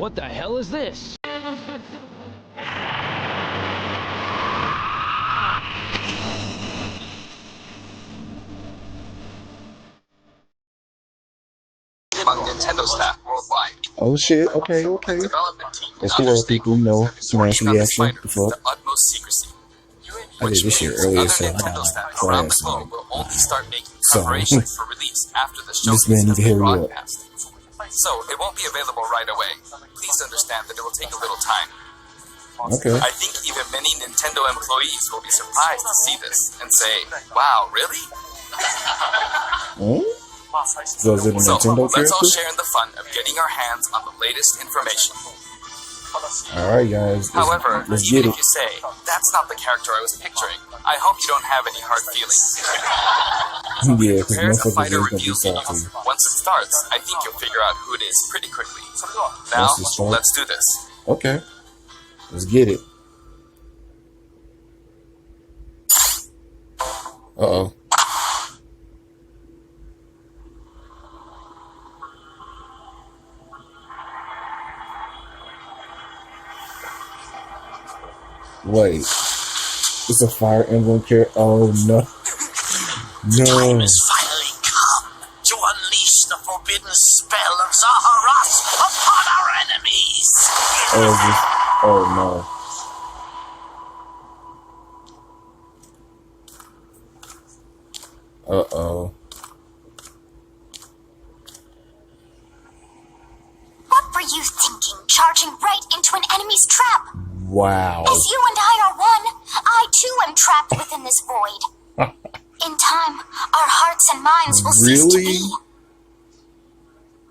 What the hell is this? Among Nintendo staff worldwide. Oh shit, okay. It's the world people know Smash reaction. The fuck? Utmost secrecy. I did this shit earlier, so I got like class like will only start making so preparations for release after the show this man need to has been hurry up. broadcast. So it won't be available right away. Please understand that it will take a little time. Okay. I think even many Nintendo employees will be surprised to see this and say, "Wow, really?" Hmm? So is it a Nintendo let's all character? share in the fun of getting our hands on the latest information. Alright guys, However, let's even get if it. you say, "That's not the character I was picturing," I hope you don't have any hard feelings. Yeah, because There's a motherfuckers fighter is gonna be review video. salty. Once it starts, I think you'll figure out who it is pretty quickly. Now, Once it starts? let's do this. Okay. Let's get it. Uh-oh. Wait. It's a Fire Emblem character. Oh no. No. Time has finally come to unleash the forbidden spell of Zaharas upon our enemies. Oh no. Uh-oh. What were you thinking, charging right into an enemy's trap? Wow. As you and I are one, I too am trapped within this void. In time, our hearts and minds will cease to Really? be.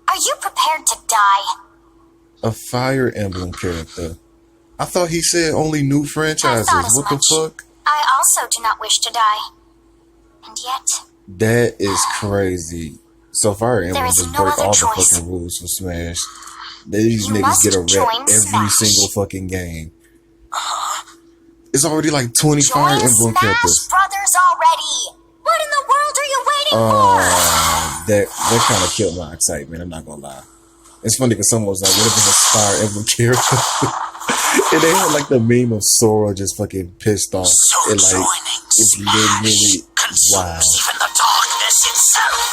Are you prepared to die? A Fire Emblem character. I thought he said only new franchises. I thought as What the much. fuck? I also do not wish to die. And yet, That is crazy. So Fire There Emblem is just no break other all choice. the fucking rules for Smash. These You niggas must get a rep join every Smash. single fucking game. It's already like 20 Fire join Emblem Smash characters. Brothers already! What in the world are you waiting for? That kind of killed my excitement. I'm not gonna lie. It's funny because someone was like, "What if it's a Fire Emblem character?" And they had like the meme of Sora just fucking pissed off. So And like, joining it's Smash literally wow. consumes even the darkness itself.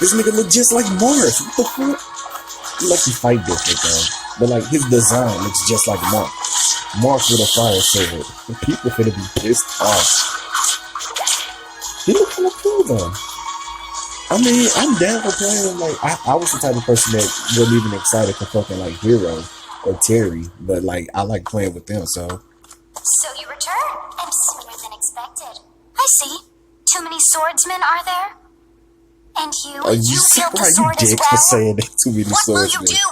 This nigga look just like Marth. What the fuck? He like he fight different though, but like his design looks just like Marth. Marth with a fire sword. People finna be pissed off. He look kind of cool though. I mean, I'm down for playing. Like I was the type of person that wasn't even excited for fucking like Hero or Terry, but like I like playing with them. So So you return, and sooner than expected. I see. Too many swordsmen, are there? And you are you killed the surprised? sword You as dick well? for saying that too many What will you swordsmen. do?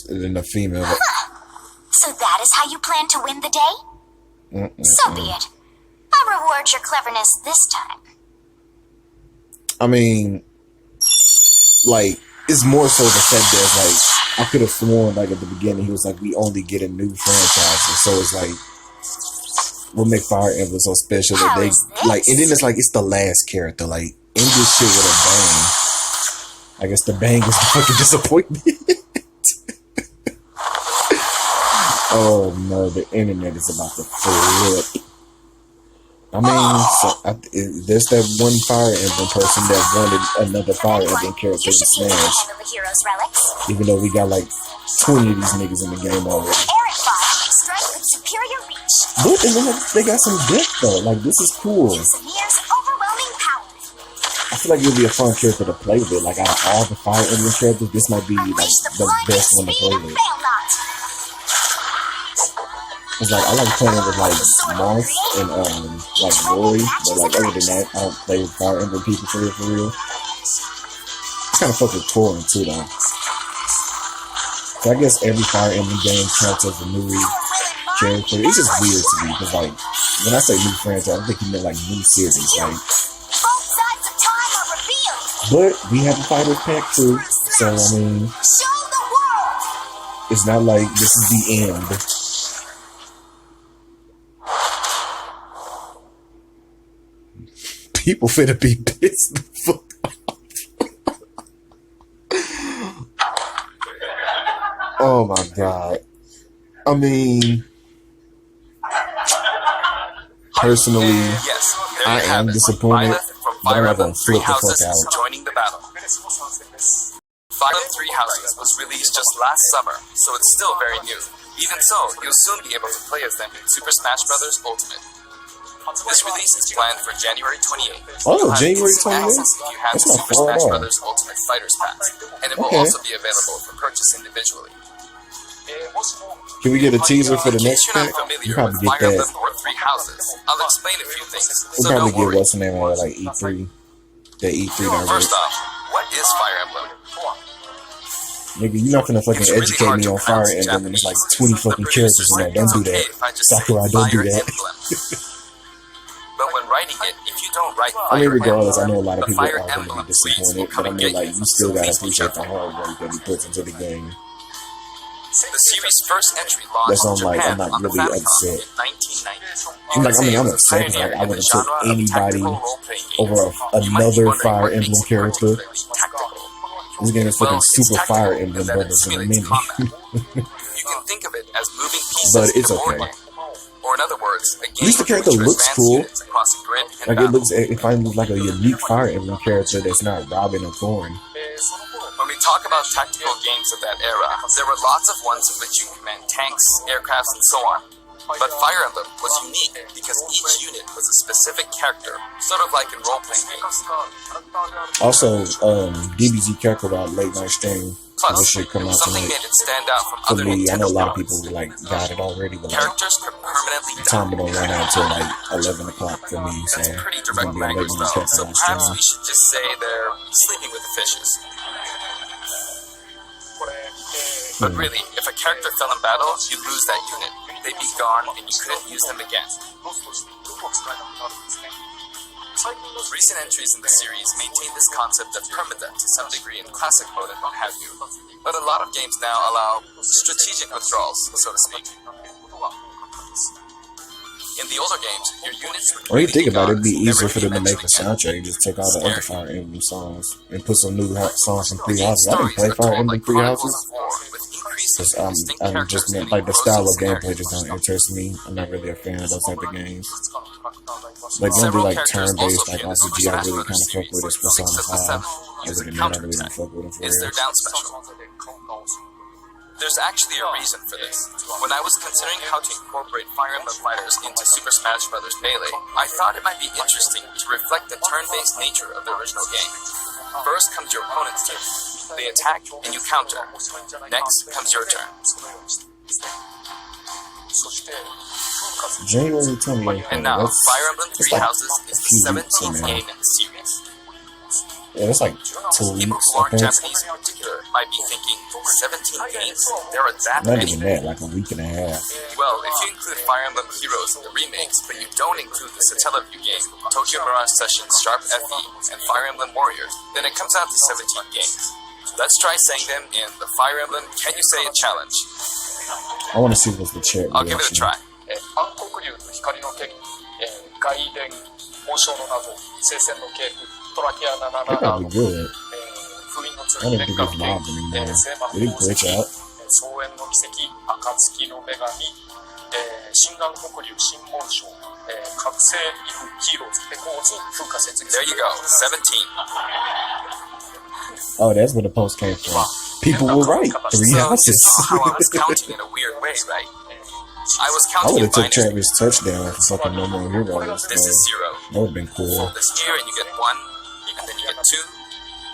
And a female. So that is how you plan to win the day? So be it. I'll reward your cleverness this time. I mean, like, it's more so the fact that, like, I could have sworn, like, at the beginning, he was like, we only get a new franchise. So it's like, what make Fire Emblem so special that How they, is this? like, and then it's like, it's the last character. Like, end this shit with a bang. I guess the bang is the fucking disappointment. Oh no, the internet is about to flip. I mean, there's that one Fire Emblem person that wanted another Fire Emblem character You to should be able to Smash, handle the hero's relics. even though we got like 20 of these niggas in the game already. Eric Bot, strike with superior reach. But they got some depth though. Like, this is cool. Samir's overwhelming power. I feel like it would be a fun character to play with. Like, out of all the Fire Emblem characters, this might be like Unleash the blinding best one to speed play of with. Byleth. It's like, I like playing with like Marth and like Rory, but like other than that, I don't play with Fire Emblem people for real. It's kind of fuck with touring too though. So I guess every Fire Emblem game counts as a new character. It's just weird to me because like when I say new franchise, I think you meant like new series. Like, Both sides of time are revealed. but we have a Fighters Pack too, so I mean, Show the world. it's not like this is the end. People finna be pissed the fuck off. Oh my god. I mean, personally, Yes, there I you have am it. disappointed, Byleth from but I'm Fire not Emblem gonna Three flip the Houses fuck is out. joining the battle. Fire Emblem Three Houses was released just last summer, so it's still very new. Even so, you'll soon be able to play as them in Super Smash Bros. Ultimate. This release is planned for January 28th. Oh, You'll have January instant 28th? access if you have That's the not Super far at Smash all. Bros. Ultimate Fighters Pass, and it will Okay. also be available for purchase individually. Can we get a teaser for the In next case you're pack? not We familiar probably with get Fire that. Emblem or Three Houses, I'll explain a few things, We'll so probably don't get worry. what's the name of it, like E3. That E3 direct. First off, what is Fire Emblem? Nigga, you're not finna fucking It's really educate hard me to on Fire pronounce in Emblem and there's like Japanese. 20 The fucking characters in there. Don't do it's okay that. if I just say Sakurai, don't do Fire that. Emblem. But when writing it, if you don't write I mean, Fire regardless, I know a Emblem, lot of the people Fire are gonna Emblem be police will disappointed, come but I and mean, get like, you. you still So gotta please be appreciate the careful. hard work that he puts into the game. The series' first entry launched That's in why I'm like, Japan I'm not on the really Famicom upset. in 1990. You I'm could like, I say mean, it I'm was a upset because pioneer like, I in the wouldn't took genre of anybody tactical role-playing games. over You might be another wondering Fire what Emblem makes it character. particularly tactical. This game is Well, fucking it's Super tactical Fire in Emblem that it Brothers in a simulates minute. combat. You can think of it as moving pieces But in it's a board okay. game. Or in other words, a game least the character in which looks advanced cool. units across a grid and Like, it battle. looks, it finally looks like a unique Fire Emblem character that's not Robin or Thorn. When we talk about tactical games of that era, there were lots of ones in which you command tanks, aircrafts, and so on. But Fire Emblem was unique because each unit was a specific character, sort of like in role-playing games. Also, DBZ Kakarot late night stream. Plus, This shit come out something tonight. made it stand out from For other me, I know a Nintendo lot of games. people like got it already, but like, Characters could permanently the time die. don't run out until like 11 o'clock for me, so That's pretty it's gonna direct be a late language night though, so Kakarot perhaps stream. we should just say they're sleeping with the fishes. But really, if a character fell in battle, you'd lose that unit. They'd be gone and you couldn't use them again. Recent entries in the series maintain this concept of permadeath to some degree in classic mode and what have you. But a lot of games now allow strategic withdrawals, so to speak. In the older games, your units would When you really think be about it, gone, it'd be easier never for them to make a mentioned again. soundtrack. Just take all the other Fire Emblem songs and put some new songs from Three These Houses. I didn't stories play are Fire told Emblem like Three chronicles Houses. of war, with increasing Cause distinct I'm characters just and like the style of engrossing gameplay just don't scenarios. interest me. I'm not really a fan of those type of games. Like don't do Several like characters turn based also like appear in the RPG. Super I Smash really Bros. kind of fuck with is series. Persona 5. 6 of the 7 Other use a than that, I really counterattack. don't fuck with them for Is their real. down special? There's actually a reason for this. When I was considering how to incorporate Fire Emblem Fighters into Super Smash Bros. Melee, I thought it might be interesting to reflect the turn-based nature of the original game. First comes your opponent's turn. They attack and you counter. Next comes your turn. January 28th. And now, That's, Fire Emblem that's Three like Houses is the few weeks 17th from now. game in the series. Yeah, that's like 2 People weeks, who I aren't think. Japanese in particular might be thinking, 17 games? There are that Not many? even that, like a week and a half. Well, if you include Fire Emblem Heroes in the remakes, but you don't include the Satellaview game, Tokyo Mirage Sessions Sharp FE, and Fire Emblem Warriors, then it comes out to 17 games. Let's try saying them in the Fire Emblem Can You Say It challenge. I want to see what's the chat I'll give it a try. reaction. 暗黒竜と光の剣、外伝、紋章の謎、聖戦の系譜、トラキアThey're 77 probably good. 封印の I 剣、 don't 連 think 環 it's 剣、 mobbed anymore. 聖魔 Did he の宝 glitch 石、 out? 草原の奇跡、暁の女神、心眼黒竜、新紋章、覚醒イフヒーローズ、エコーズ、風化説 There you go, 17. Oh, that's where the post came from. People were right. 3 So you houses. saw how I was counting in a weird way, right? I was I counting would in have took binary. Travis touchdown for fucking No More Heroes. This is 0. That would have been cool. Fold this here and you get 1, and then you get 2,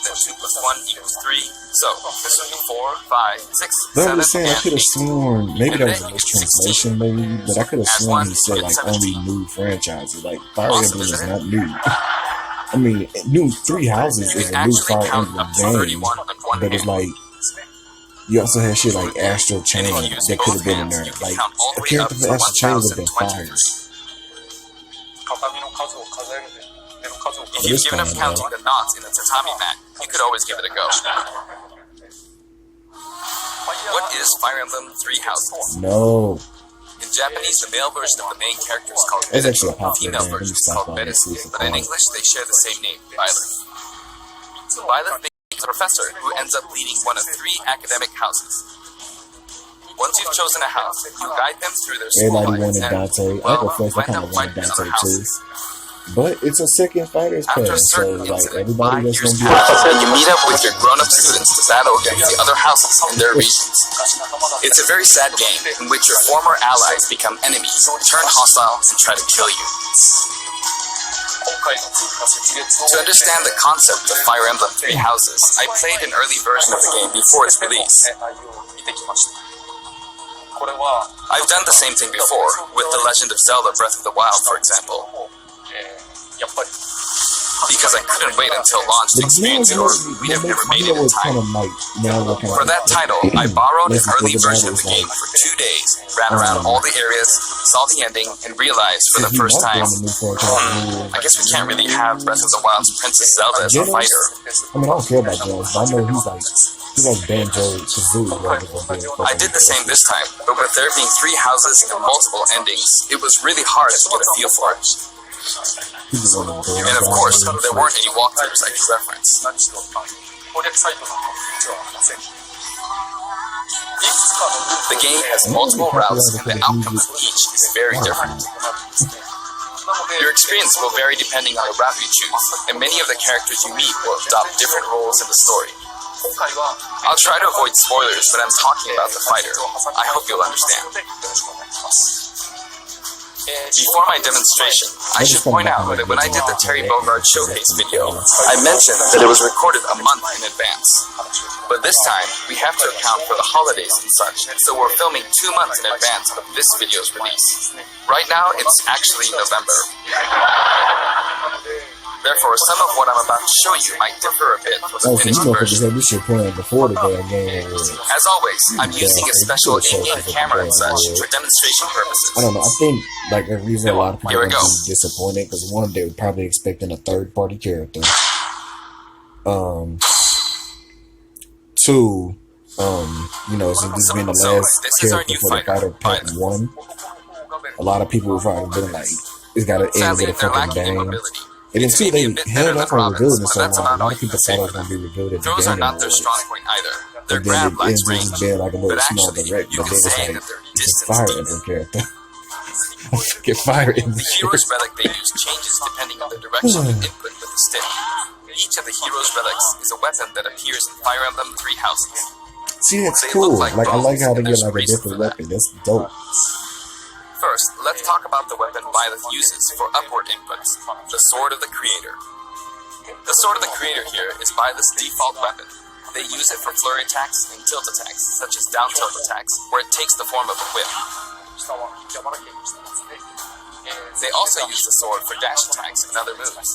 then 2 plus 1 equals 3. So this would be 4, 5, 6, But 7, I was saying, I and could 8. have sworn, maybe And that was then a you get mistranslation, maybe, but I could have As sworn one, he said, you get like, only 17. new franchises. Like, Fire Awesome, Emblem is isn't it? not new. I mean, new Three Houses You is can a new actually Fire count Emblem up to game, 31 on one but it's hand. like, you also had shit like Astral And Chain if you use that could have both been in hands, there. you can Like, count all the a way up character to for Astral Chain would have been fire. 1023. 鏡の数を数えるで、目の数を If 数え you've る given up fine, counting the knots in the tatami mat, you could always give it a go. What is Fire Emblem Three Houses? No. In Japanese, the male version of the main character is called It's Byleth. actually a The popular female game. Let me version is stop called all this Byleth. exclusive But in part. English, they share the same name, Byleth. Byleth becomes a professor who ends up leading one of 3 academic houses. Once you've chosen a house, you guide them through their Everybody school wanted lines and, Dante. I well, go first. I you end kind up of wanted fighting other Dante too. houses. But it's a second fighter's After a pass, so certain like incident, everybody 5 that's years gonna be pass, you meet up with your grown-up students to battle against the other houses in their regions. It's a very sad game in which your former allies become enemies, turn hostile, and try to kill you. To understand the concept of Fire Emblem Three Houses, I played an early version of the game before its release. I've done the same thing before, with The Legend of Zelda Breath of the Wild, for example. Because I couldn't wait until launch to experience it, or we'd have never made it in time. For that title, I borrowed an early version of the game for 2 days, ran around all the areas, saw the ending, and realized for the first time, I guess we can't really have Breath of the Wild's Princess Zelda as a fighter. I mean, I don't care about Jones, but I know he's like Banjo Kazooie. I did the same this time, but with there being 3 houses and multiple endings, it was really hard to get a feel for it. And of course, there weren't any walkthroughs I could reference. The game has multiple routes, and the outcome of each is very different. Your experience will vary depending on the route you choose, and many of the characters you meet will adopt different roles in the story. I'll try to avoid spoilers when I'm talking about the fighter. I hope you'll understand. Before my demonstration, I should point out that when I did the Terry Bogard showcase video, I mentioned that it was recorded a month in advance. But this time, we have to account for the holidays and such, so we're filming 2 months in advance of this video's release. Right now, it's actually November. Therefore, some of what I'm about to show you might differ a bit from the finished version. This shit playing before the damn game. As always, I'm using a special in-game camera and such for demonstration purposes. I don't know. I think like the reason a lot of people are disappointed because one, they were probably expecting a third-party character. 2, you know, since this being the last character for the Fighter Pack 1, a lot of people have probably been like, it's got to end with a fucking bang. And then 2, they held up on revealing it so long. A lot of people thought it was going to be revealed at the Those are beginning. not their strong point either. Their And then grab it lines ends range, just being like a little but small actually, direct. you But can then it's say like, that their it's a distance Fire deep. Emblem character. Get Fire Emblem. The hero's relic they use changes depending on the direction you input with the stick. Each of the hero's relics is a weapon that appears in Fire Emblem Three Houses. See, it's They cool. look like Like I like how they bones, get and like a there's different reason for that. weapon. That's dope. First, let's talk about the weapon Byleth uses for upward inputs, the Sword of the Creator. The Sword of the Creator here is Byleth's default weapon. They use it for flurry attacks and tilt attacks, such as down tilt attacks, where it takes the form of a whip. They also use the sword for dash attacks and other moves.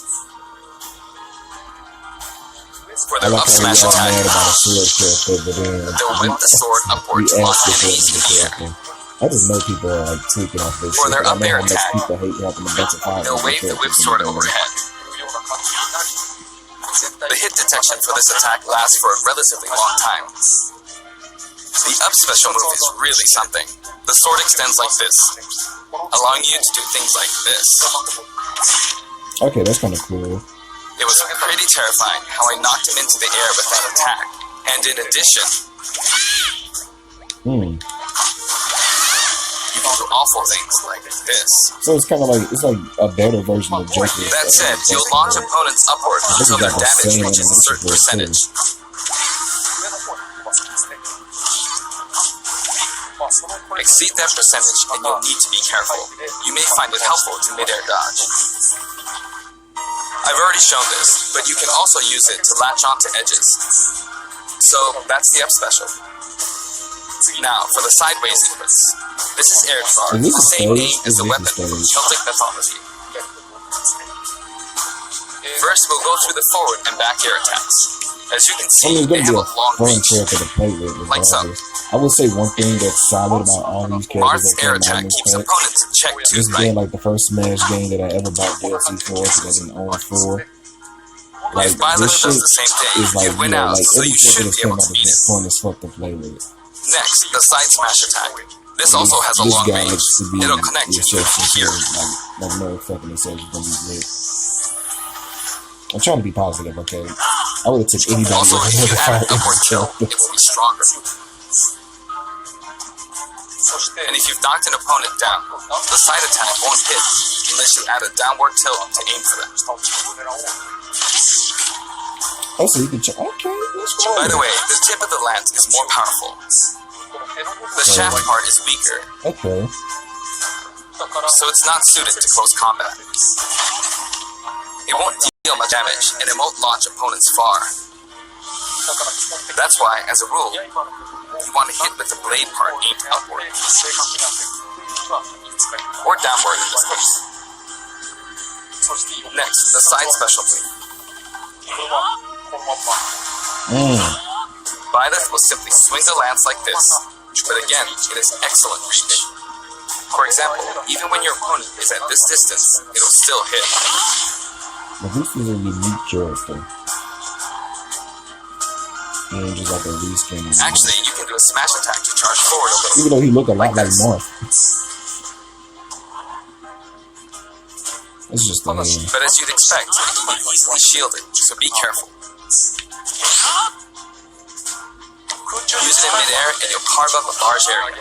For I their like up how we smash all attack, mad about a sword character, but then they'll whip the sword we upwards ask while for enemies in the the air. character. I just know people are like tweaking off this For shit. their I up know air how much attack, people hate helping a bunch of Fire they'll Emblem wave the whip characters sword in the game. overhead. The hit detection for this attack lasts for a relatively long time. The up special move is really something. The sword extends like this, allowing you to do things like this. Okay, that's kind of cool. It was pretty terrifying how I knocked him into the air with that attack. And in addition, you can do awful things like this. So it's kind of like a better version of Joker. That said, you'll launch opponents upward until their damage reaches a certain percentage. Exceed that percentage and you'll need to be careful. You may find it helpful to mid-air dodge. I've already shown this, but you can also use it to latch onto edges. So that's the up special. Now, for the sideways inputs. This is air charge, the same name as the weapon from Celtic mythology. First, we'll go through the forward and back air attacks. As you can I see, mean, they it's gonna have be a long a fun reach. character to play with. Like so. I would say one thing that's solid about all these characters Marth's that air come out attack in this keeps pack. opponents in check too, This right? being like the first Smash game that I ever bought DLC for, because I didn't own for. Like, If Byleth this shit does the same thing, is like, you win know, out, like so every you character should that's be come able out to is beat just it. fun as fuck to play with. Next, the side smash attack. This also has a This long guy range. looks to be It'll connect your you chest here. like motherfucking themselves is gonna be lit. I'm trying to be positive, okay? I would have took anybody Also, over if you the add Fire an upward Emblem kill, character. it will be stronger. And if you've knocked an opponent down, the side attack won't hit unless you add a downward tilt to aim for them. Oh, so you can check. Okay, let's go. By the way, the tip of the lance is more powerful. The shaft part is weaker, Okay. so it's not suited to close combat. It won't deal much damage, and it won't launch opponents far. That's why, as a rule, you want to hit with the blade part aimed upward, or downward in this case. Next, the side special blade. Byleth will simply swing the lance like this, but again, it is excellent reach. For example, even when your opponent is at this distance, it'll still hit. But this is a unique character. And just like a reskin. Actually, you can do a smash attack to charge forward a little. Even though he looked a lot like Marth. It's just the name. But as you'd expect, it can be easily shielded, so be careful. Use it in midair and you'll carve up a large area.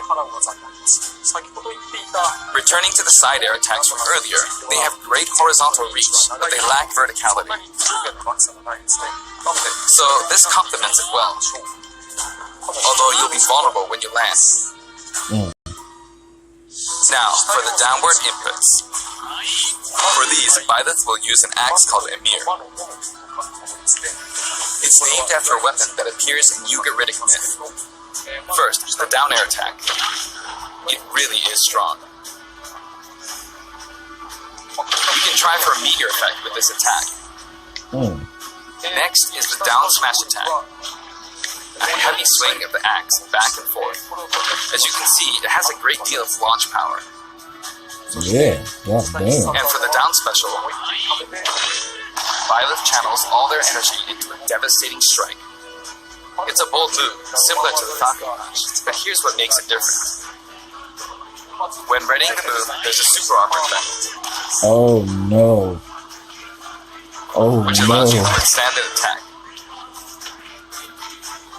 Returning to the side air attacks from earlier, they have great horizontal reach, but they lack verticality. So this complements it well, although you'll be vulnerable when you land. Now, for the downward inputs. For these, Byleth will use an axe called Emir. It's named after a weapon that appears in Ugaritic myth. First, the down air attack. It really is strong. You can try for a meteor effect with this attack. Next is the down smash attack. A heavy swing of the axe back and forth. As you can see, it has a great deal of launch power. Yeah, god damn. And for the down special, Byleth channels all their energy into a devastating strike. It's a bold move, similar to the Falcon Punch, but here's what makes it different. When readying the move, there's a super armor effect. Oh no. Oh which no. allows you to withstand an attack.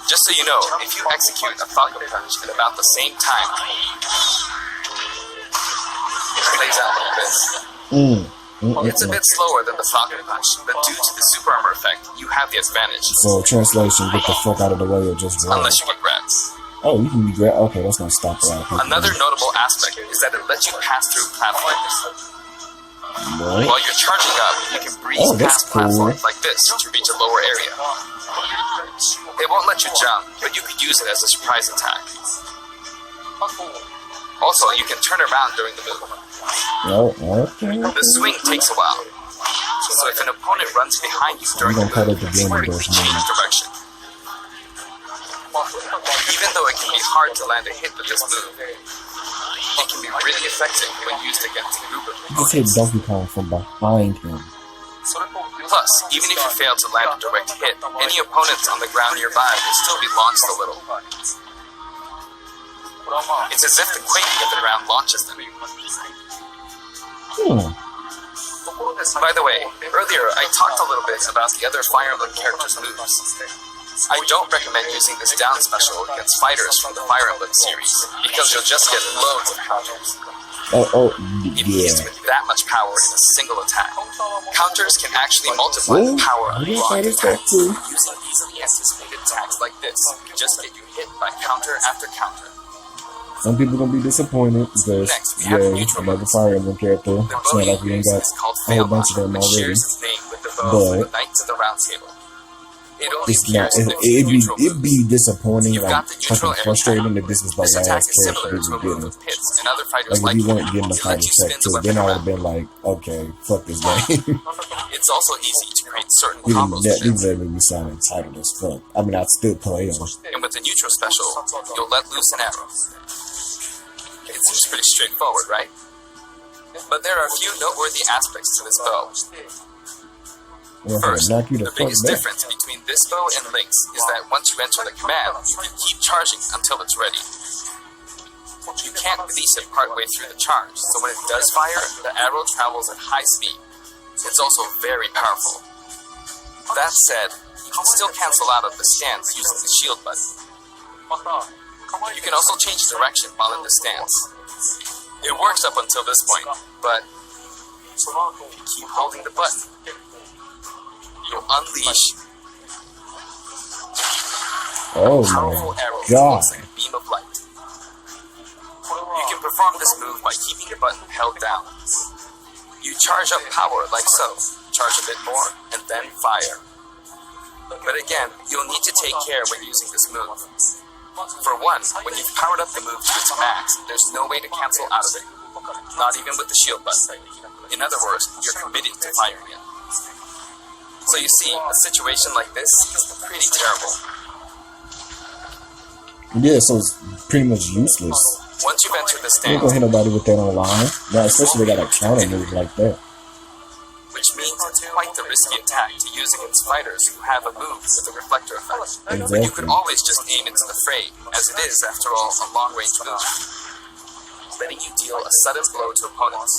Just so you know, if you execute a Falcon Punch at about the same time, it plays out like this. It's a bit slower than the Falcon Punch, but due to the super armor effect, you have the advantage. So translation, get the fuck out of the way or just run. Unless you get grabbed. Oh, you can be grabbed. Okay, that's gonna stop a lot of people. Another notable aspect is that it lets you pass through platforms. Right. While you're charging up, you can breeze past platforms like this to reach a lower area. It won't let you jump, but you could use it as a surprise attack. Also, you can turn around during the move. Oh, okay. The swing takes a while, so if an opponent runs behind you during the move, it's hard to change direction. Even though it can be hard to land a hit with this move, it can be really effective when used against a group of You can hit Donkey Kong from behind him. Plus, even if you fail to land a direct hit, any opponents on the ground nearby will still be launched a little. It's as if the quaking of the ground launches them. By the way, earlier I talked a little bit about the other Fire Emblem characters' moves. I don't recommend using this down special against fighters from the Fire Emblem series, because you'll just get loads of counters. It used with that much power in a single attack. Counters can actually multiply the power of a block attack. Using easily anticipated attacks like this can just get you hit by counter after counter. Some people gonna be disappointed because another Fire Emblem character. It's not like we ain't got a whole bunch of them already. But it'd be disappointing, like fucking frustrating if this was the last character we were getting. Like if you weren't getting the fighter tech too, then I would have been like, okay, fuck this game. It's also easy to create certain combos. These are me sound entitled as fuck. I mean, I'd still play them. And with the neutral special, you'll let loose an arrow. It seems pretty straightforward, right? But there are a few noteworthy aspects to this bow. First, the biggest difference between this bow and Link's is that once you enter the command, you can keep charging until it's ready. You can't release it partway through the charge, so when it does fire, the arrow travels at high speed. It's also very powerful. That said, you can still cancel out of the stance using the shield button. You can also change direction while in the stance. It works up until this point, but keep holding the button. You'll unleash Oh a powerful my arrow that god. looks like a beam of light. You can perform this move by keeping the button held down. You charge up power like so, charge a bit more, and then fire. But again, you'll need to take care when using this move. For one, when you've powered up the move to its max, there's no way to cancel out of it. Not even with the shield button. In other words, you're committed to firing it. So you see, a situation like this is pretty terrible. Yeah, so it's pretty much useless. Once you've entered the You ain't stance, gonna hit nobody with that online. Now, especially they got a counter move like that. which means it's quite the risky attack to use against fighters who have a move with a reflector effect. But you could Exactly. always just aim into the fray, as it is, after all, a long-range move, letting you deal a sudden blow to opponents.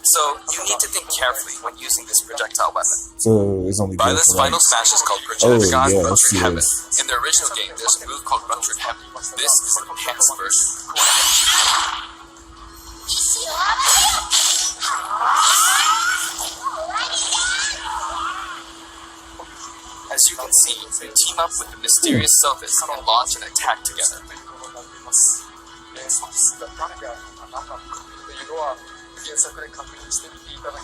So, you need to think carefully when using this projectile weapon. So it's only good Byleth's for like, final smash is called Projectile God yeah, Ruptured that's Heaven. serious. In the original game, there's a move called Ruptured Heaven. This is an enhanced version. As you can see, you team up with the mysterious Sophist and launch an attack together.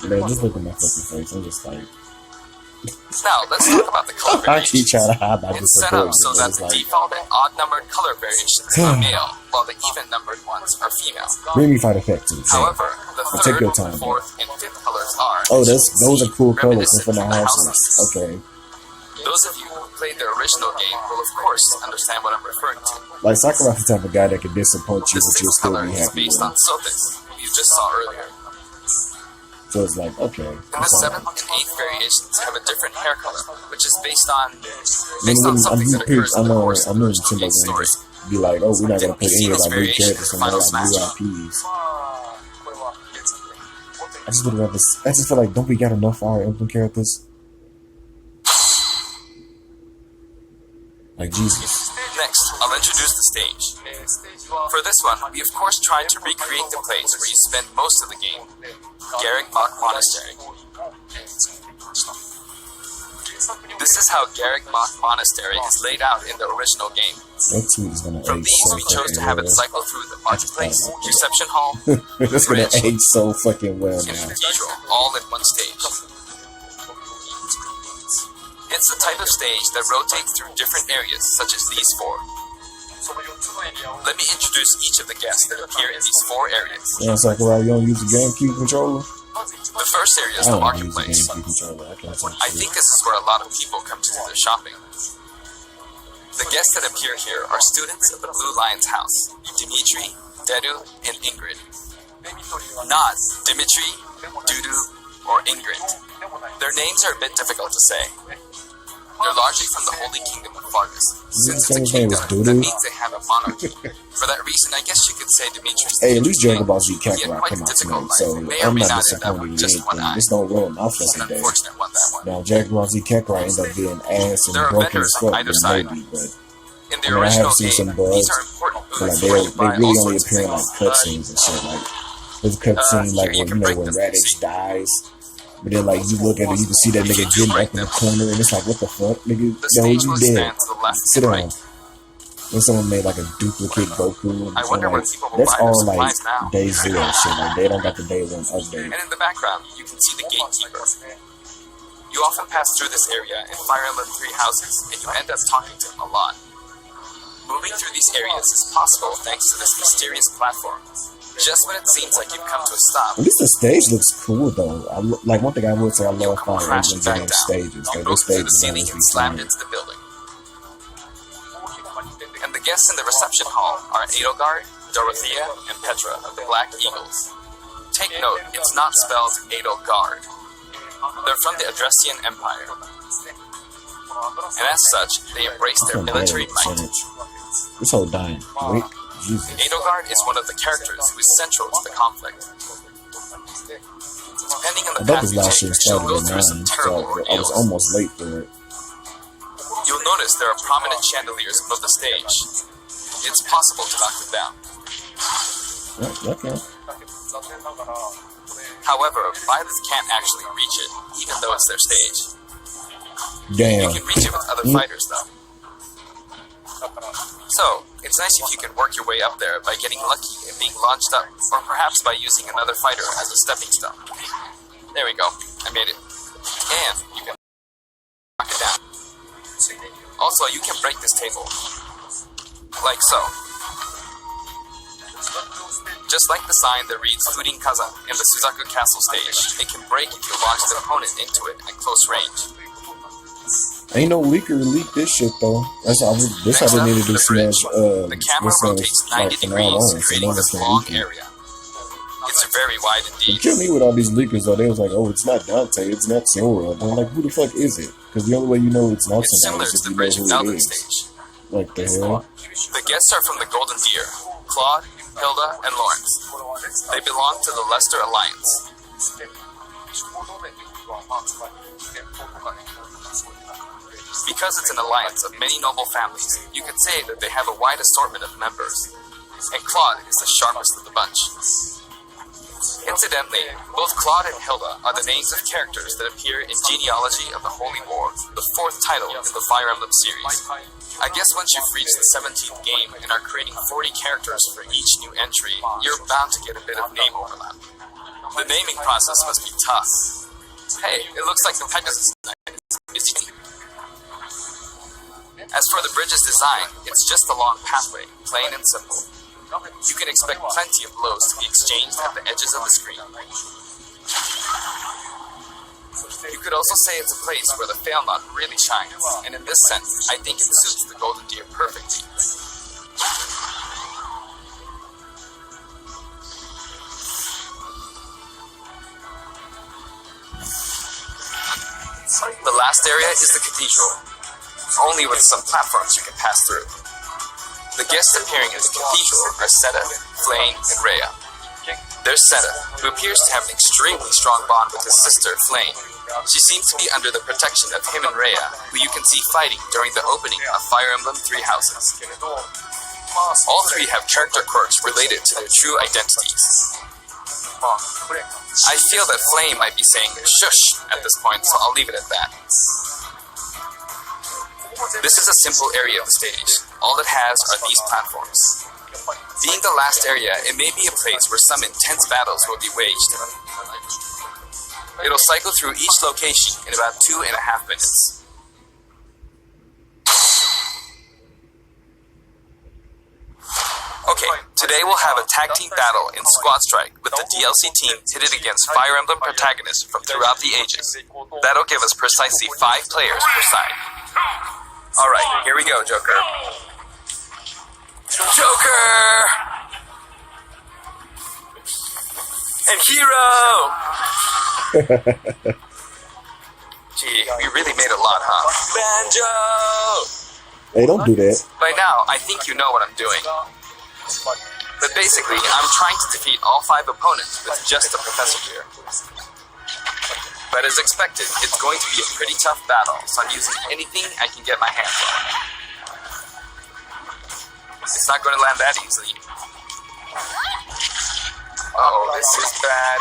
man, just look at my fucking face. I'm just like, Now, let's talk about the color I keep variations. trying to hide my It's set up disappointment. so but that it's the like, default and odd-numbered color variations are male, while the even-numbered ones are female. bring me fight effect too. So. However, the Take third, your time. fourth, and fifth colors are, Oh, as you those can see, are cool colors reminiscent from the of the houses. Okay. Those of you who played the original game will, of course, understand what I'm referring to. Like Sakura's the type of guy that can disappoint you, The but you'll sixth still color be is happy based with on it. Sophist, who you just saw earlier. So it's like, okay. And the That's all seventh right. and eighth variations have a different hair color, which is based on When something that occurs in the course I of the know original Nintendo game gonna story. just be like, oh, we're not gonna put any of our new Variation characters in from Final like new Smash. IPs. I just would rather. I just feel like, don't we got enough Fire Emblem characters? Like Jesus. Next, I'll introduce the stage. For this one, we of course tried to recreate the place where you spend most of the game, Garrick Mach Monastery. This is how Garrick Mach Monastery is laid out in the original game. That tweet is gonna From age these, so we chose to fucking have it well. cycle through the marketplace, reception hall, It's gonna bridge, age so fucking well and now. cathedral, all in one stage. It's the type of stage that rotates through different areas, such as these four. Let me introduce each of the guests that appear in these four areas. Yeah, Sakura, you don't use the GameCube controller? The first area is I the don't use the marketplace. GameCube controller. I can't I think this is where a lot of people come to do their shopping. The guests that appear here are students of the Blue Lion's house, Dimitri, Dedu, and Ingrid. Not Dimitri, Dudu, or Ingrid. Their names are a bit difficult to say. They're largely from the Holy Kingdom of Fargus. Since it's a His name was kingdom, that Dudu? means they have a monarchy. For that reason, I guess you could say Dimitri's Hey, at least Dragon Ball Z He had Kakarot quite come a out difficult tonight, so life. May or I'm may not not end up disappointed in with just one anything. eye. This don't ruin my It's an fucking day. unfortunate one, that one. Now, Dragon Ball Z Kakarot ended up being ass and There are broken vendors as on fuck, either then side. maybe, but In the I mean, I original have seen game, some bugs, these are important but booths like where they you buy all really only sorts of appear in like things. cutscenes and shit. Like there's a cutscene like here you when can break when them. Raditz dies, but then like you look at it, you can see that nigga getting up in the corner, and it's like, what the fuck, nigga? The Yo, stage you will dead? expand to the left Sit and down. right. When someone made like a duplicate Goku, and I so, wonder like, when people will that's buy their all like supplies now. day zero shit. Like they don't got the day one update. And in the background, you can see the gatekeeper. You often pass through this area in Fire Emblem 3 houses, and you end up talking to him a lot. Moving through these areas is possible thanks to this mysterious platform. Just when it seems like you've come to a stop, At least the stage looks cool though. Like one thing I would say, I you'll love come Fire crashing Emblem back game down. stages. You Like broke those through stages the ceiling always and be slammed fun. into the building. And the guests in the reception hall are Edelgard, Dorothea, and Petra of the Black Eagles. Take note, it's not spelled Edelgard. They're from the Adressian Empire. And as such, they embrace I their feel bad military at might. percentage. This whole dying. Wait, Jesus. Edelgard is one of the characters who is central to the conflict. Depending on I the bet path this you last take, year she'll started go at through some 9, terrible so I was ordeals. almost late for it. You'll notice there are prominent chandeliers above the stage. it's possible to knock them down. Okay. However, Byleth can't actually reach it, even though it's their stage. Damn. You can reach it with other fighters, though. So, it's nice if you can work your way up there by getting lucky and being launched up, or perhaps by using another fighter as a stepping stone. There we go. I made it. And you can knock it down. Also, you can break this table. Like so. Just like the sign that reads Furin Kaza in the Suzaku Castle stage, it can break if you launch the opponent into it at close range. Ain't no leaker to leak this shit though. That's how they need to do Smash. The camera rotates 90 degrees, creating this long leak it. area. It's very wide It indeed. killed me with all these leakers though. They was like, oh, it's not Dante, it's not Sora. I'm like, who the fuck is it? Because the only way you know it's not It's similar somebody is to if the you know Bridge of who Zelda it is. stage. Like the hell? The guests are from the Golden Deer, Claude, Hilda, and Lawrence. They belong to the Leicester Alliance. Because it's an alliance of many noble families, you could say that they have a wide assortment of members. And Claude is the sharpest of the bunch. Incidentally, both Claude and Hilda are the names of characters that appear in Genealogy of the Holy War, the fourth title in the Fire Emblem series. I guess once you've reached the 17th game and are creating 40 characters for each new entry, you're bound to get a bit of name overlap. The naming process must be tough. Hey, it looks like the Pegasus Knight is busy. As for the bridge's design, it's just a long pathway, plain and simple. You can expect plenty of blows to be exchanged at the edges of the screen. You could also say it's a place where the fail knot really shines, and in this sense, I think it suits the Golden Deer perfectly. The last area is the cathedral, only with some platforms you can pass through. The guests appearing in the cathedral are Seta, Flame, and Rhea. There's Seta, who appears to have an extremely strong bond with his sister, Flame. She seems to be under the protection of him and Rhea, who you can see fighting during the opening of Fire Emblem Three Houses. All three have character quirks related to their true identities. I feel that Flame might be saying shush at this point, so I'll leave it at that. This is a simple area of the stage. All it has are these platforms. Being the last area, it may be a place where some intense battles will be waged. It'll cycle through each location in about 2.5 minutes. Okay, today we'll have a tag team battle in Squad Strike with the DLC team pitted against Fire Emblem protagonists from throughout the ages. That'll give us precisely 5 players per side. Alright, here we go, Joker. Joker! And Hero! Gee, we really made a lot, huh? Banjo! Hey, don't do that. By now, I think you know what I'm doing. But basically, I'm trying to defeat all 5 opponents with just a professor here. But as expected, it's going to be a pretty tough battle, so I'm using anything I can get my hands on. It's not going to land that easily. Uh-oh, this is bad.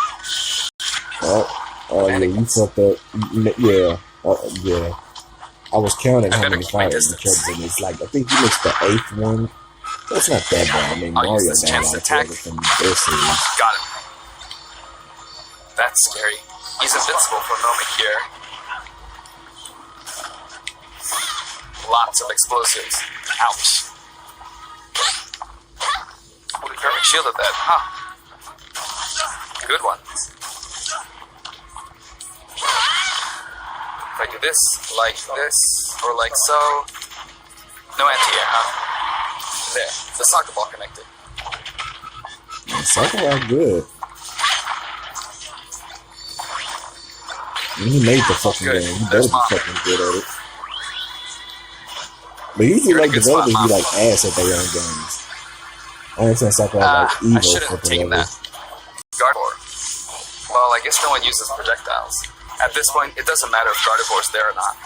Oh yeah, you fucked up. Yeah, yeah. I was counting how many fires you killed, and it's like, I think you missed the 8th one. That's not that bad. I mean, I'll use Mario this died chance to like attack. from their series. Got him. That's scary. He's invincible for a moment here. Lots of explosives. Ouch. Perfect shield at that, huh? Good one. If I do this, or like so. No anti-air, huh? There, the soccer ball connected. Soccer ball good. He made the fucking Good. game. He There's better be Mom. fucking good at it. But usually, You're in a like, good spot, developers be Mom. like ass at their own games. I understand soccer has like I evil shouldn't have fucking taken levels. that. Gardevoir. Well, I guess no one uses projectiles. At this point, it doesn't matter if Gardevoir's there or not.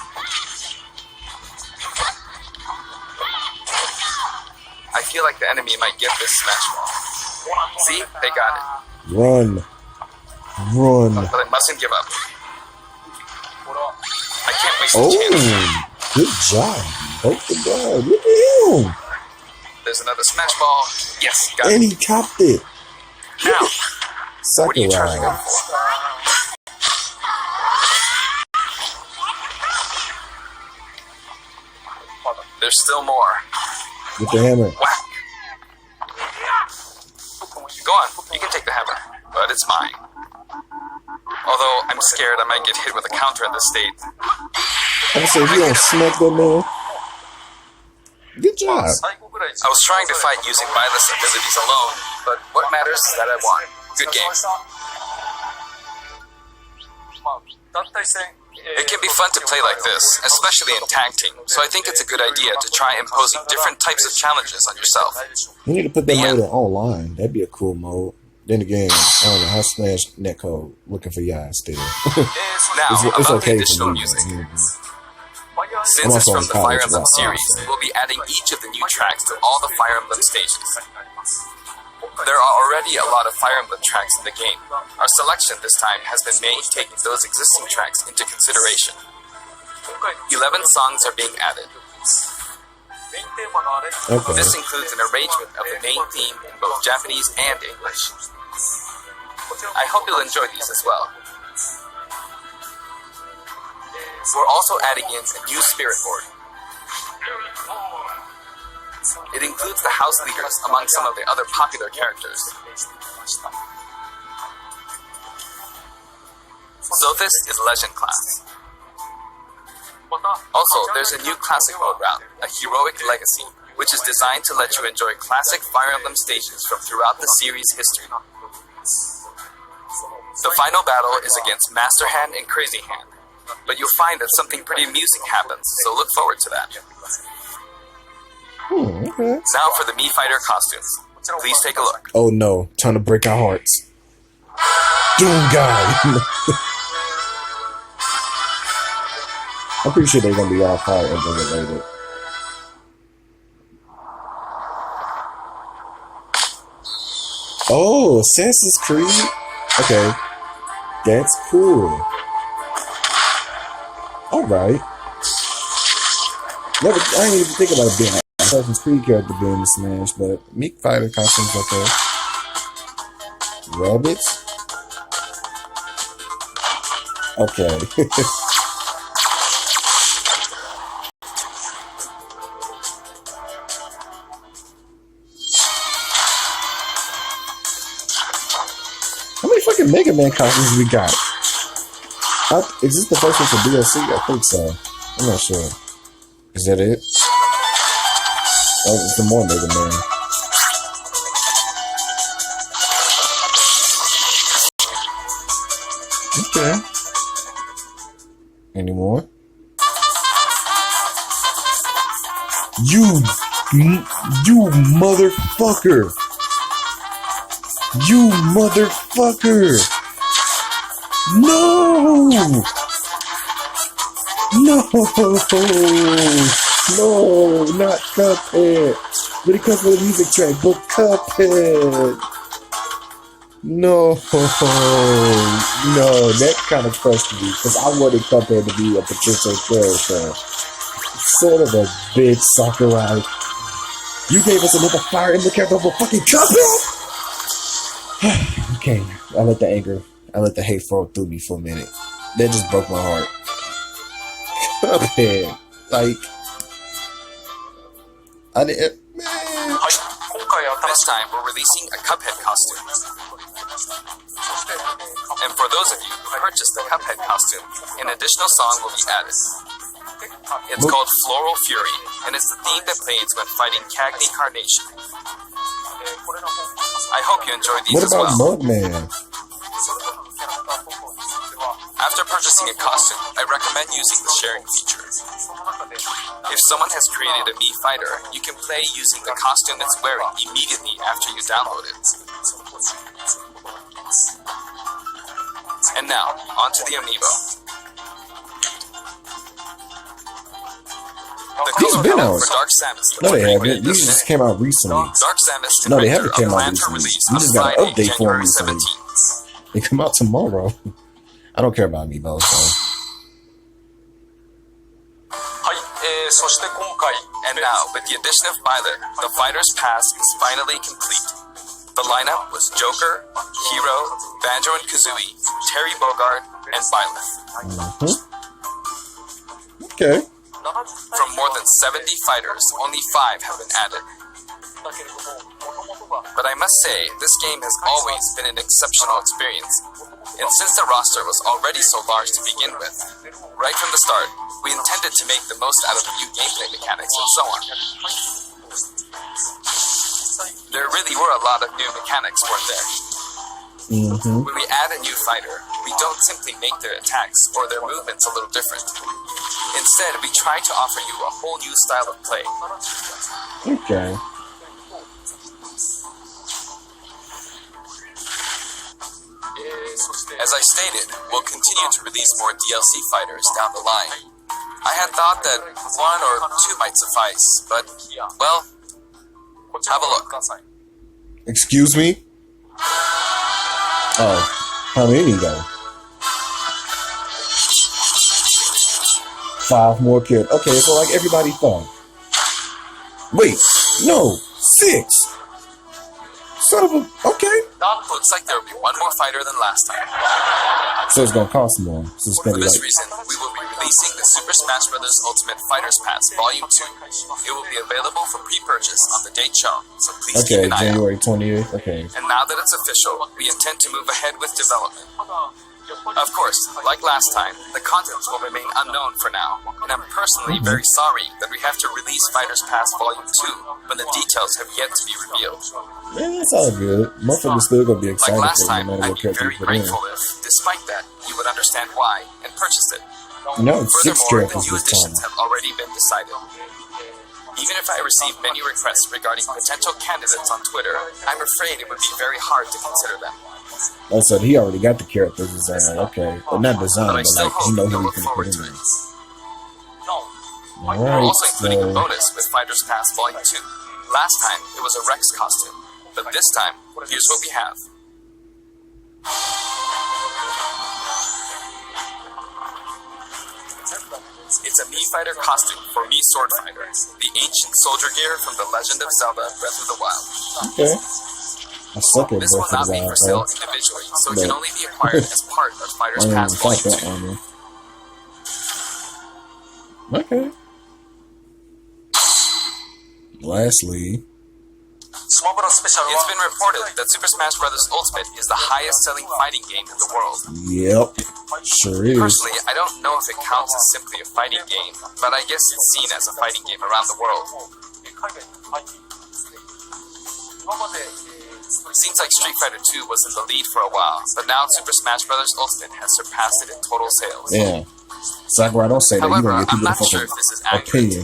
I feel like the enemy might get this Smash Ball. See? They got it. Run. Run. But I mustn't give up. I can't waste the Oh, chance. good job. Both the guard. Look at him. There's another Smash Ball. Yes, got And it. he topped it. Now, what are you charging Sakurai. up for? There's still more. With the hammer. Whack. Go on, you can take the hammer, but it's mine. Although I'm scared I might get hit with a counter in this state. I say, if you don't smack that man. Good job. I was trying to fight using Byleth's abilities alone, but what matters is that I won. Good game. It can be fun to play like this, especially in tag team, so I think it's a good idea to try imposing different types of challenges on yourself. You need to put that mode in online. That'd be a cool mode. Then again, I don't know how Smash Netcode looking for y'all still. Now, it's about okay the for additional me. music. Mhm. Since it's also from in the Fire college, Emblem right? series, we'll be adding each of the new tracks to all the Fire Emblem stages. There are already a lot of Fire Emblem tracks in the game. Our selection this time has been made taking those existing tracks into consideration. 11 songs are being added. Okay. This includes an arrangement of the main theme in both Japanese and English. I hope you'll enjoy these as well. We're also adding in a new spirit board. It includes the house leaders among some of the other popular characters. Sophis is Legend class. Also, there's a new classic mode route, a Heroic Legacy, which is designed to let you enjoy classic Fire Emblem stages from throughout the series' history. The final battle is against Master Hand and Crazy Hand, but you'll find that something pretty amusing happens, so look forward to that. Okay. Now for the Mii Fighter costumes. Please take a look. Oh no, trying to break our hearts. Doom guy. I'm pretty sure they're gonna be all Fire Emblem related. Oh, Assassin's Creed. Okay, that's cool. All right. Never, I didn't even think about it being an Assassin's Creed character being in Smash, but Mii Fighter costumes okay. Rabbits. Okay. How many fucking Mega Man costumes we got? Is this the first one for DLC? I think so. I'm not sure. Is that it? Oh, it's the more Mega Man. Okay. Any more? You motherfucker! You motherfucker! No! No! No, not Cuphead. But it comes with a music track, but Cuphead. No, no, that kind of crushed me because I wanted Cuphead to be a potential character. Son of a bitch, Sakurai. You gave us another Fire Emblem character for fucking Cuphead? Okay, I let the hate flow through me for a minute. That just broke my heart. Cuphead, like, I didn't. Man. This time, we're releasing a Cuphead costume. And for those of you who purchased the Cuphead costume, an additional song will be added. It's called Floral Fury, and it's the theme that plays when fighting Cagney Carnation. I hope you enjoy these What as well. about Mugman? After purchasing a costume, I recommend using the sharing feature. If someone has created a Mii Fighter, you can play using the costume it's wearing immediately after you download it. And now, onto the amiibo. The These color been palette out. for Dark Samus No, they looks haven't. pretty These good. just came out recently. Dark Samus No, they Defender haven't came out planned for recently. release We on just got an Friday, update for them January recently. 17th. They come out tomorrow. I don't care about amiibos, though. はい、そして今回 And now, with the addition of Byleth, the Fighter's Pass is finally complete. The lineup was Joker, Hero, Banjo and Kazooie, Terry Bogard, and Byleth. Okay. From more than 70 fighters, only 5 have been added. だけれども元々が But I must say, this game has always been an exceptional experience. And since the roster was already so large to begin with, right from the start, we intended to make the most out of the new gameplay mechanics and so on. There really were a lot of new mechanics, weren't there? When we add a new fighter, we don't simply make their attacks or their movements a little different. Instead, we try to offer you a whole new style of play. Okay. As I stated, we'll continue to release more DLC fighters down the line. I had thought that 1 or 2 might suffice, but, well, こちら have a ご覧 look. ください Excuse me? Oh, how many though? 5 more kids. Okay, so like everybody thought. Wait, no, 6. Son of a. Okay. Looks like there will be 1 more fighter than last time. So it's gonna cost more. So it's For gonna be this like. reason, we will be releasing the Super Smash Bros. Ultimate Fighters Pass Volume 2. It will be available for pre-purchase on the date shown, so please Okay, keep an eye out. January 28th. Okay. And now that it's official, we intend to move ahead with development. ただやっぱり Of course, like last time, the contents will remain unknown for now, and I'm personally very sorry that we have to release Fighters Pass Volume 2 when the details have yet to be revealed. Man, that's all good. Motherfuckers still gonna be Like excited last for it time, no matter I'd what be character very you put in. grateful if, despite that, you would understand why and purchase it. No, it's 6 Furthermore, the characters new this additions time. have already been decided. Even if I receive many requests regarding potential candidates on Twitter, I'm afraid it would be very hard to consider them. Oh, so he already got the characters designed. Okay. Well, not designed, But I but still like, hope you know you'll who he look can put forward in to there. it. Alright, We're also including a so. bonus with Fighters Pass Volume 2. Last time, it was a Rex costume, but this time, here's what we have. It's a Mii Fighter costume for Mii Sword Fighter, the ancient soldier gear from The Legend of Zelda Breath of the Wild. Okay. I suck at This will Breath of not the be Wild, for sale though. individually, so it But- can only be acquired as part of Fighters I don't Pass even fight Volume that 2. armor. Okay. Lastly, スマブラスペシャル It's は been reported that Super Smash Bros. Ultimate is the highest-selling fighting game in the world. yep, sure is. Personally, I don't know if it counts as simply a fighting game, but I guess it's seen as a fighting game around the world. 海外に入っているんですね今まで Seems like Street Fighter 2 was in the lead for a while, but now Super Smash Bros. Ultimate has surpassed it in total sales. Yeah. Sakura, don't say that. You're However, gonna get I'm people not to sure fucking if this is accurate. opinion.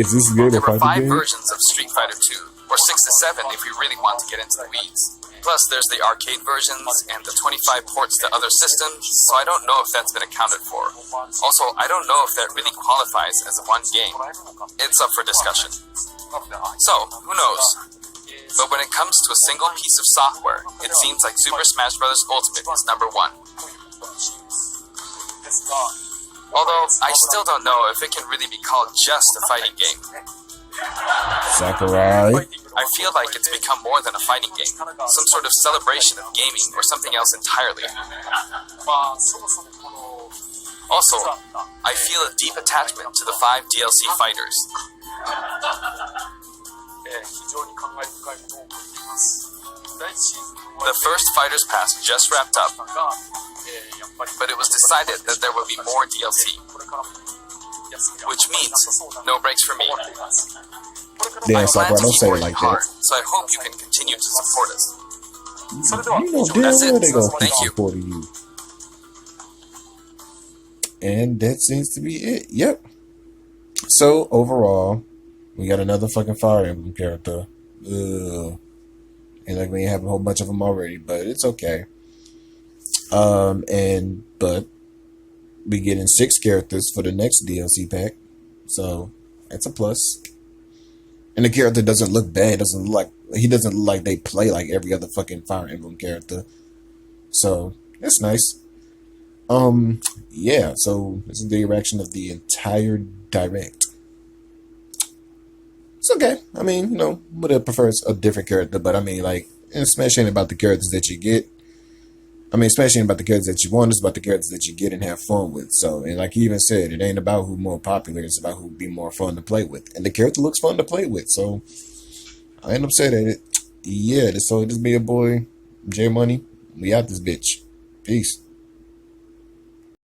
Is this good There or were 5 fighting game? versions of Street Fighter 2, or 6 to 7 if we really want to get into the weeds. Plus, there's the arcade versions and the 25 ports to other systems, so I don't know if that's been accounted for. Also, I don't know if that really qualifies as a one game. It's up for discussion. So, who knows? But when it comes to a single piece of software, it seems like Super Smash Bros. Ultimate is number 1. ですが Although, I still don't know if it can really be called just a fighting game. Sakurai. I feel like it's become more than a fighting game, some sort of celebration of gaming or something else entirely. まあそもそもこの Also, I feel a deep attachment to the 5 DLC fighters. 非常に感慨深いものを覚えています第一シーズン The first Fighters Pass just wrapped up, がやっぱり but it was decided that there will be more DLC, これからも休みが which means no breaks for me. 思っていますこれから Damn, I plan Sakura, to don't keep say it working like hard, that. so I hope you can continue to support us. それでは You know 以上 damn です well they gonna keep Thank you. supporting you. And that seems to be it. Yep. So overall, we got another fucking Fire Emblem character. Ugh. And like we have a whole bunch of them already, but it's okay. But we getting 6 characters for the next DLC pack. So It's a plus. And the character doesn't look bad. He doesn't look like they play like every other fucking Fire Emblem character. So that's nice. Yeah. So this is the reaction of the entire direct. It's okay. I mean, you know, would have preferred a different character, but I mean, like, Smash ain't about the characters that you get. I mean, Smash ain't about the characters that you want. It's about the characters that you get and have fun with. So, and like he even said, it ain't about who more popular. It's about who be more fun to play with. And the character looks fun to play with. So, I ain't upset at it. Yeah, so this be your boy, J Money. We out this bitch. Peace.